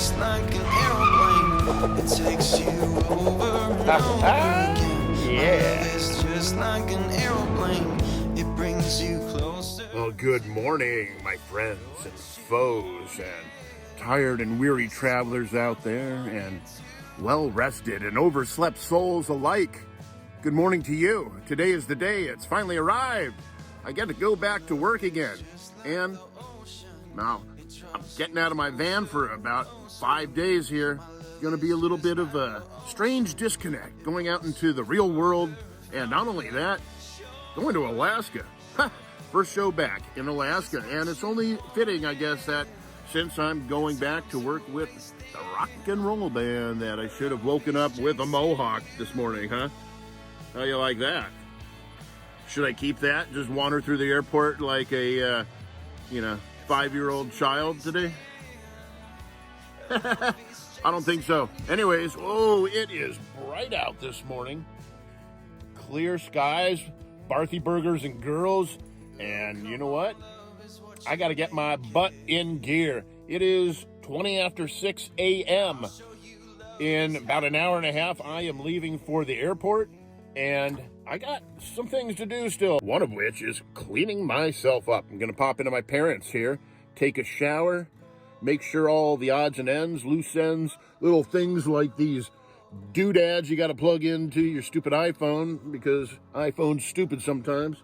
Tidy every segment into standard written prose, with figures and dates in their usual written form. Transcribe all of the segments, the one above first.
just like an airplane. It takes you over and over again. Yeah. It's just like an airplane. It brings you closer. Well, good morning, my friends and foes and tired and weary travelers out there and well-rested and overslept souls alike. Good morning to you. Today is the day. It's finally arrived. I get to go back to work again. And now I'm getting out of my van for about 5 days here. It's going to be a little bit of a strange disconnect going out into the real world. And not only that, going to Alaska. First show back in Alaska. And it's only fitting, I guess, that since I'm going back to work with the rock and roll band that I should have woken up with a mohawk this morning, huh? How you like that? Should I keep that? Just wander through the airport like a, 5-year-old child today? I don't think so. Anyways, it is bright out this morning. Clear skies, Barthy burgers and girls. And you know what? I got to get my butt in gear. It is 20 after 6 a.m. In about an hour and a half, I am leaving for the airport. And I got some things to do still. One of which is cleaning myself up. I'm going to pop into my parents' here, take a shower, make sure all the odds and ends, loose ends, little things like these doodads you got to plug into your stupid iPhone because iPhone's stupid sometimes.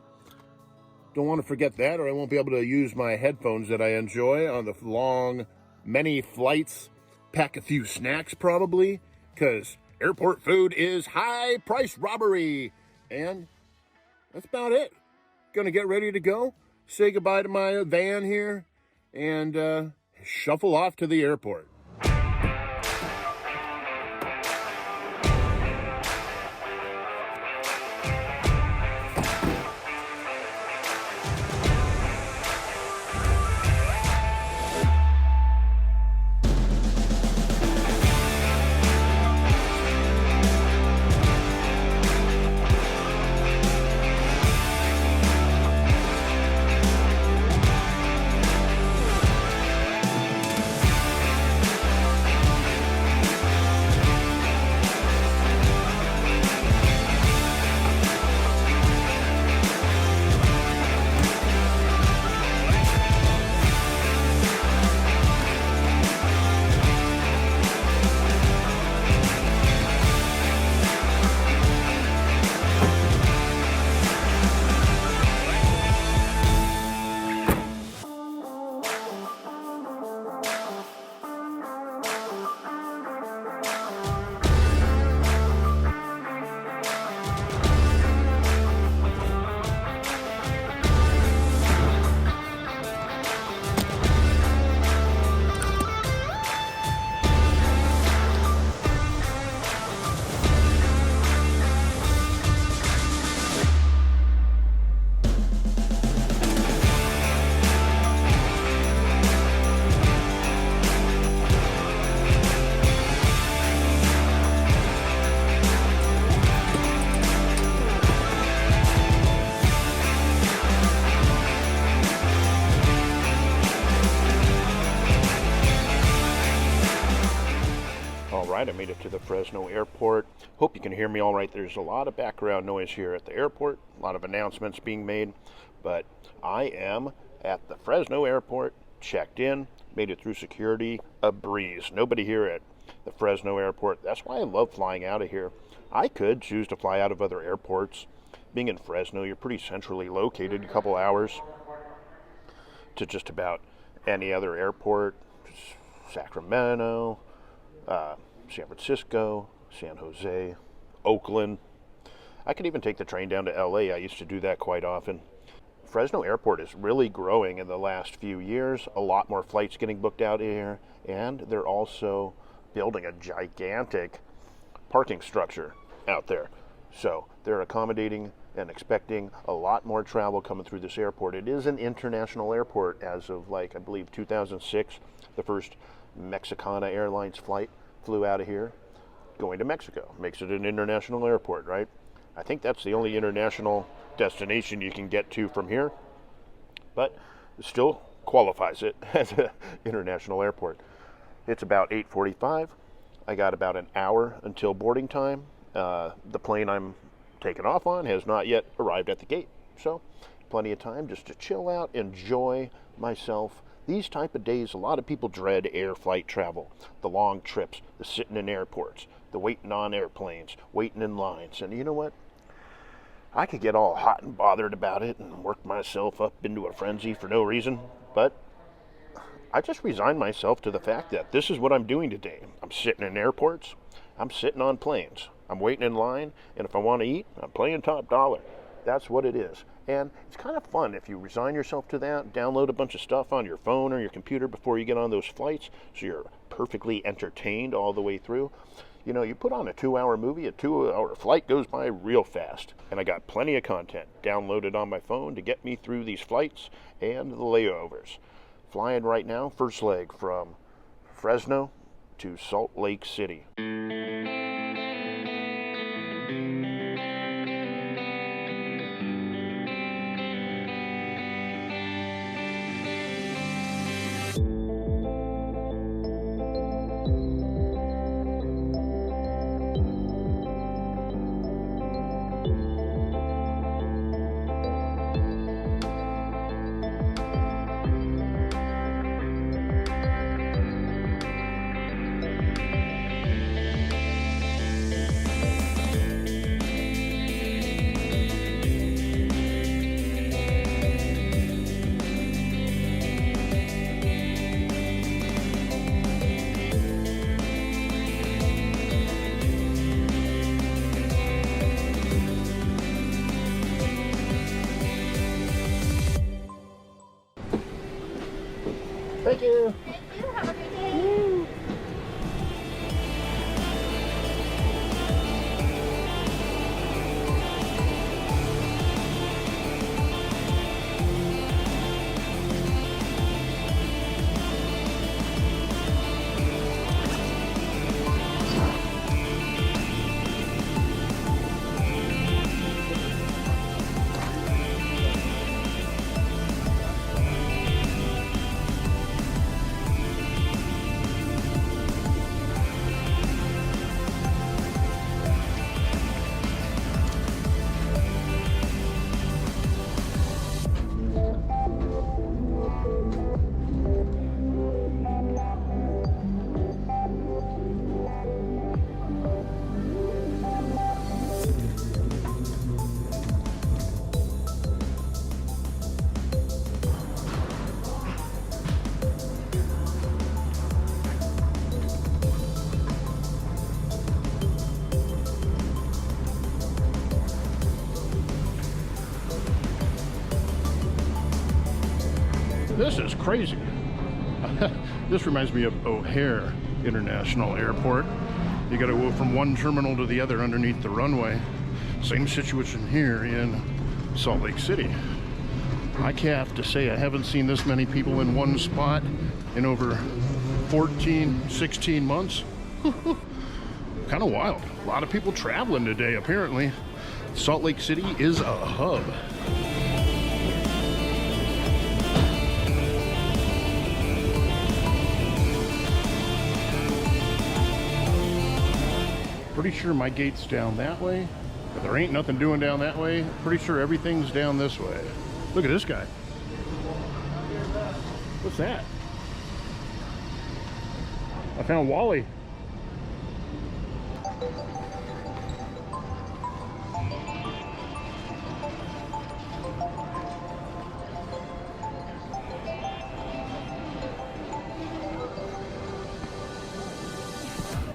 Don't want to forget that, or I won't be able to use my headphones that I enjoy on the long, many flights. Pack a few snacks probably, because airport food is high price robbery. And that's about it. Gonna get ready to go, say goodbye to my van here, and shuffle off to the airport. I made it to the Fresno Airport. Hope you can hear me all right. There's a lot of background noise here at the airport, a lot of announcements being made, but I am at the Fresno Airport, checked in, made it through security, a breeze. Nobody here at the Fresno Airport. That's why I love flying out of here. I could choose to fly out of other airports. Being in Fresno, you're pretty centrally located, a couple hours to just about any other airport, Sacramento, San Francisco, San Jose, Oakland. I could even take the train down to LA. I used to do that quite often. Fresno Airport is really growing in the last few years. A lot more flights getting booked out here, and they're also building a gigantic parking structure out there. So they're accommodating and expecting a lot more travel coming through this airport. It is an international airport as of, I believe 2006. The first Mexicana Airlines flight flew out of here going to Mexico. Makes it an international airport, right? I think that's the only international destination you can get to from here, but it still qualifies it as an international airport. It's about 8:45. I got about an hour until boarding time. The plane I'm taking off on has not yet arrived at the gate, so plenty of time just to chill out, enjoy myself. These type of days, a lot of people dread air flight travel, the long trips, the sitting in airports, the waiting on airplanes, waiting in lines. And you know what? I could get all hot and bothered about it and work myself up into a frenzy for no reason, but I just resigned myself to the fact that this is what I'm doing today. I'm sitting in airports, I'm sitting on planes, I'm waiting in line, and if I want to eat, I'm playing top dollar. That's what it is. And it's kind of fun if you resign yourself to that, download a bunch of stuff on your phone or your computer before you get on those flights, so you're perfectly entertained all the way through. You know, you put on a 2-hour movie, a 2-hour flight goes by real fast. And I got plenty of content downloaded on my phone to get me through these flights and the layovers. Flying right now, first leg from Fresno to Salt Lake City. Thank you. Thank you. Have a good day. This is crazy. This reminds me of O'Hare International Airport. You got to go from one terminal to the other underneath the runway. Same situation here in Salt Lake City. I have to say I haven't seen this many people in one spot in over 14, 16 months. Kind of wild. A lot of people traveling today, apparently. Salt Lake City is a hub. Pretty sure my gate's down that way, but there ain't nothing doing down that way. Pretty sure everything's down this way. Look at this guy. What's that? I found Wally.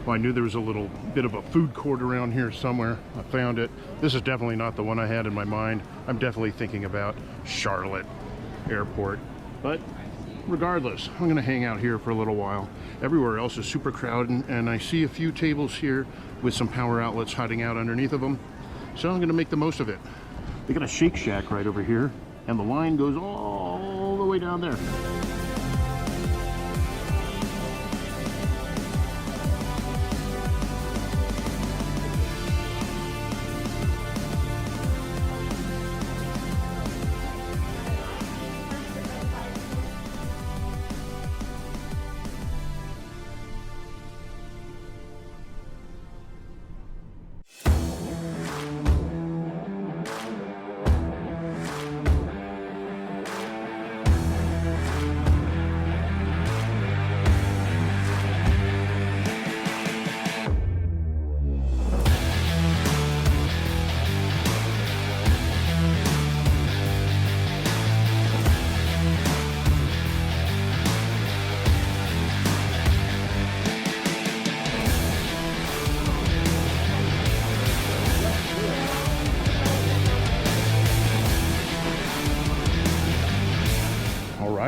Well, I knew there was a little bit of a food court around here somewhere. I found it. This is definitely not the one I had in my mind. I'm definitely thinking about Charlotte Airport. But regardless, I'm gonna hang out here for a little while. Everywhere else is super crowded, and I see a few tables here with some power outlets hiding out underneath of them. So I'm gonna make the most of it. They got a Shake Shack right over here, and the line goes all the way down there.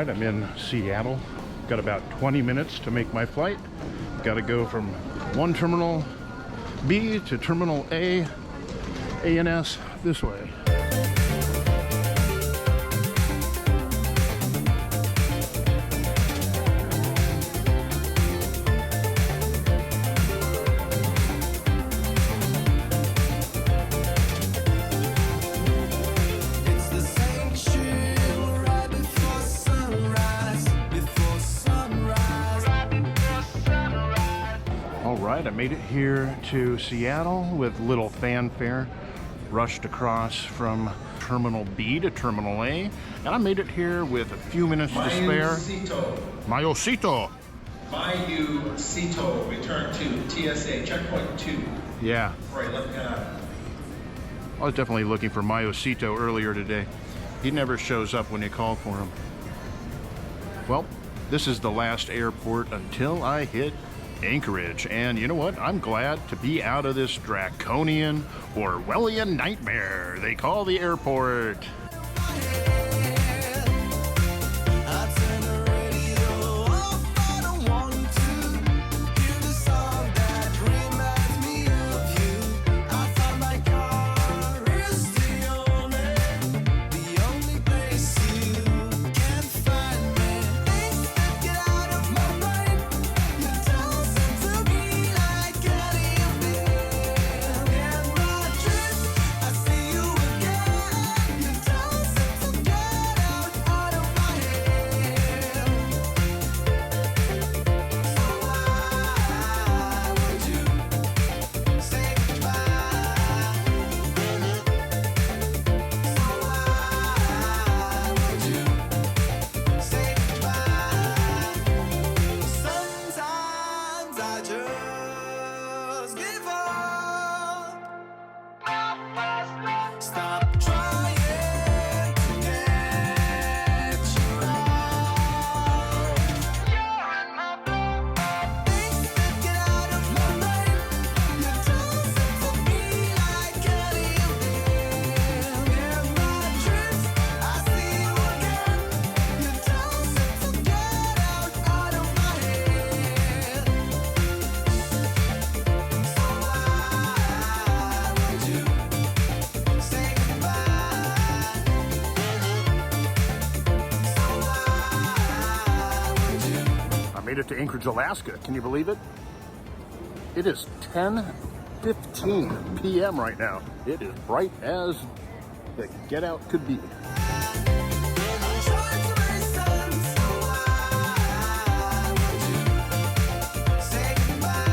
right, I'm in Seattle. Got about 20 minutes to make my flight. Got to go from one terminal B to terminal A and S this way. It's the same chill right before sunrise, before sunrise, right before sunrise. All right, I made it here to Seattle with little fanfare. Rushed across from Terminal B to Terminal A, and I made it here with a few minutes to spare. Mayosito. Mayosito, return to TSA, checkpoint 2. Yeah, Right, left hand. I was definitely looking for Mayosito earlier today. He never shows up when you call for him. Well, this is the last airport until I hit Anchorage, and you know what? I'm glad to be out of this draconian Orwellian nightmare they call the airport. I turn the radio off, I don't want to hear the song that reminds me of you. I thought my car is the only place you can find me. Things that get out of my brain, you don't seem to be like any of them. In my dreams, I see you again. You don't seem to get out of my head. So why would you say goodbye? So why would you say goodbye? Sometimes I just give up. Stop trying to get you out. You're in my blood. Things that get out of my brain. You don't seem to be like any of them. In my dreams, I see you again. You don't seem to get out of my head. So why would you say goodbye? So why would you? I made it to Anchorage, Alaska. Can you believe it? It is 10:15 p.m. right now. It is bright as the get out could be. Trying to make sense. So why would you say goodbye?